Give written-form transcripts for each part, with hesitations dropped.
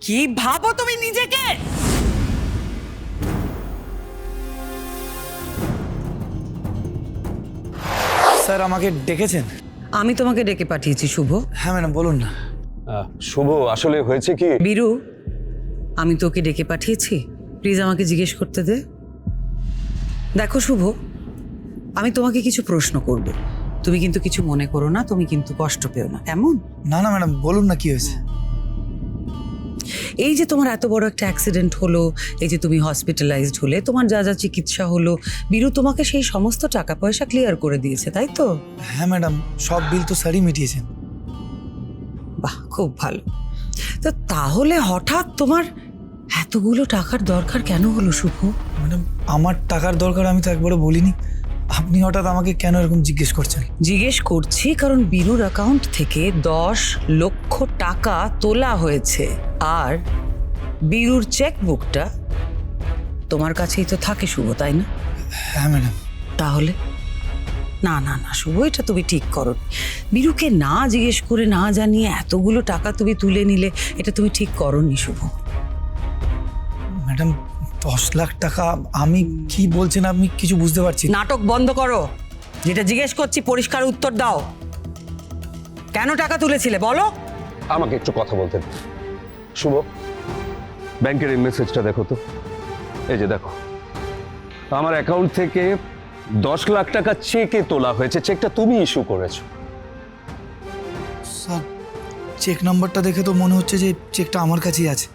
কি ভাবো তুমি নিজেকে? স্যার আমাকে ডেকেছেন? আমি তোমাকে ডেকে পাঠিয়েছি শুভ। হ্যাঁ ম্যাডাম বলুন না। শুভ, আসলে হয়েছে কি, বীরু, আমি তোকে ডেকে পাঠিয়েছি, প্লিজ আমাকে জিজ্ঞেস করতে দে। দেখো শুভ, আমি তোমাকে কিছু প্রশ্ন করব, তুমি কিন্তু কিছু মনে করো না, তুমি কিন্তু কষ্ট পেও না, কেমন? না না ম্যাডাম বলুন না কি হয়েছে। এই যে তোমার এত বড় একটা অ্যাক্সিডেন্ট হলো, এই যে তুমি হসপিটালাইজড হলে, তোমার যা যা চিকিৎসা হলো, বীরু তোমাকে সেই সমস্ত টাকা পয়সা ক্লিয়ার করে দিয়েছে, তাই তো? হ্যাঁ ম্যাডাম, সব বিল তো স্যারই মিটিয়েছেন। বাহ, খুব ভালো। তো তাহলে হঠাৎ তোমার এতগুলো টাকার দরকার কেন হলো শুভ? ম্যাডাম আমার টাকার দরকার আমি তো একবারও বলিনি, আপনি হঠাৎ আমাকে কেন এরকম জিজ্ঞেস করছেন? জিজ্ঞেস করছি কারণ বীরুর অ্যাকাউন্ট থেকে 10 লক্ষ টাকা তোলা হয়েছে, আর বীরুর চেকবুকটা তোমার কাছেই তো থাকে শুভ, তাই না? হ্যাঁ ম্যাডাম। তাহলে না না না শুভ, এটা তুমি ঠিক করো। বীরুকে না জিজ্ঞেস করে, না জানিয়ে এতগুলো টাকা তুমি তুলে নিলে, এটা তুমি ঠিক করোনি শুভ। ম্যাডাম 10 লাখ টাকা, আমি কি বলছেন আপনি কিছু বুঝতে পারছি না। নাটক বন্ধ করো, যেটা জিজ্ঞেস করছি পরিষ্কার উত্তর দাও। কেন টাকা তুলেছিলে বলো? আমাকে একটু কথা বলতে দিন। শুভ, ব্যাংকের এই মেসেজটা দেখো তো। এই যে দেখো, আমার অ্যাকাউন্ট থেকে 10 লাখ টাকা চেকে তোলা হয়েছে। চেকটা তুমি ইস্যু করেছো। স্যার চেক নাম্বারটা দেখে তো মনে হচ্ছে যে চেকটা আমার কাছেই আছে,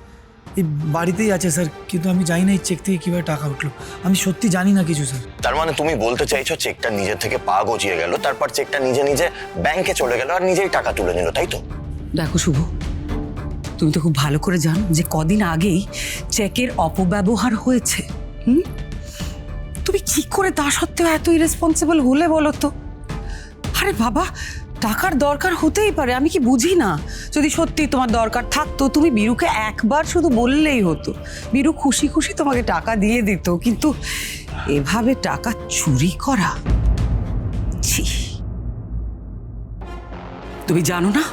এই বাড়িতেই আছে স্যার, কিন্তু আমি জানি না এই চেক থেকে কীভাবে টাকা উঠলো, আমি সত্যি জানি না কিছু স্যার। তার মানে তুমি বলতে চাইছো চেকটা নিজের থেকে পা গজিয়ে গেল, তারপর চেকটা নিজে নিজে ব্যাংকে চলে গেল আর নিজেই টাকা তুলে নিল, তাই তো? দেখো শুভ, তুমি তো খুব ভালো করে জানো যে কদিন আগেই চেকের অপব্যবহার হয়েছে। তুমি কি করে তা সত্ত্বেও এত ইরেসপন্সিবল হলে বলো তো? আরে বাবা, টাকার দরকার হতেই পারে, আমি কি বুঝি না? যদি সত্যি তোমার দরকার থাকতো, তুমি বীরুকে একবার শুধু বললেই হতো, বীরু খুশি খুশি তোমাকে টাকা দিয়ে দিত। কিন্তু এভাবে টাকা চুরি করা, ছি। তুমি জানো না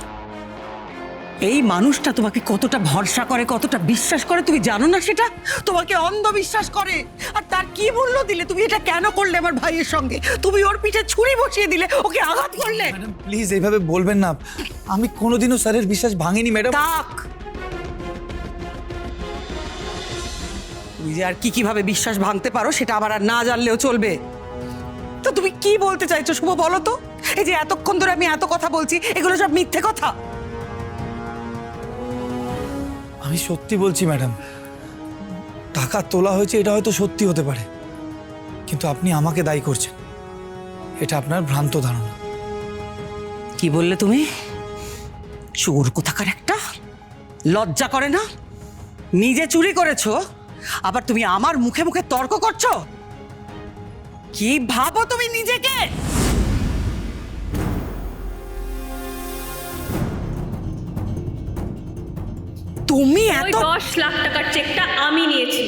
এই মানুষটা তোমাকে কতটা ভরসা করে, কতটা বিশ্বাস করে, তুমি জানো না সেটা? তোমাকে অন্ধবিশ্বাস করে, আর তার কি মূল্য দিলে? তুমি এটা কেন করলে আমার ভাইয়ের সঙ্গে? তুমি ওর পিঠে ছুরি বসিয়ে দিলে, ওকে আঘাত করলে। ম্যাডাম প্লিজ এইভাবে বলবেন না, আমি কোনোদিনও স্যারের বিশ্বাস ভাঙিনি ম্যাডাম। তাক, তুমি যে আর কিভাবে বিশ্বাস ভাঙতে পারো সেটা আবার আর না জানলেও চলবে। তো তুমি কি বলতে চাইছো শুভ, বলো তো? এই যে এতক্ষণ ধরে আমি এত কথা বলছি, এগুলো সব মিথ্যে কথা। আমি সত্যি বলছি ম্যাডাম, টাকা তোলা হয়েছে এটা হয়তো সত্যি হতে পারে, কিন্তু আপনি আমাকে দায়ী করছেন, এটা আপনার ভ্রান্ত ধারণা। কি বললে তুমি? চোর কোথাকার একটা, লজ্জা করে না? নিজে চুরি করেছো, আবার তুমি আমার মুখে মুখে তর্ক করছো? কি ভাবো তুমি নিজেকে? তুমি ওই এত 10 লাখ টাকার চেকটা আমি নিয়েছি।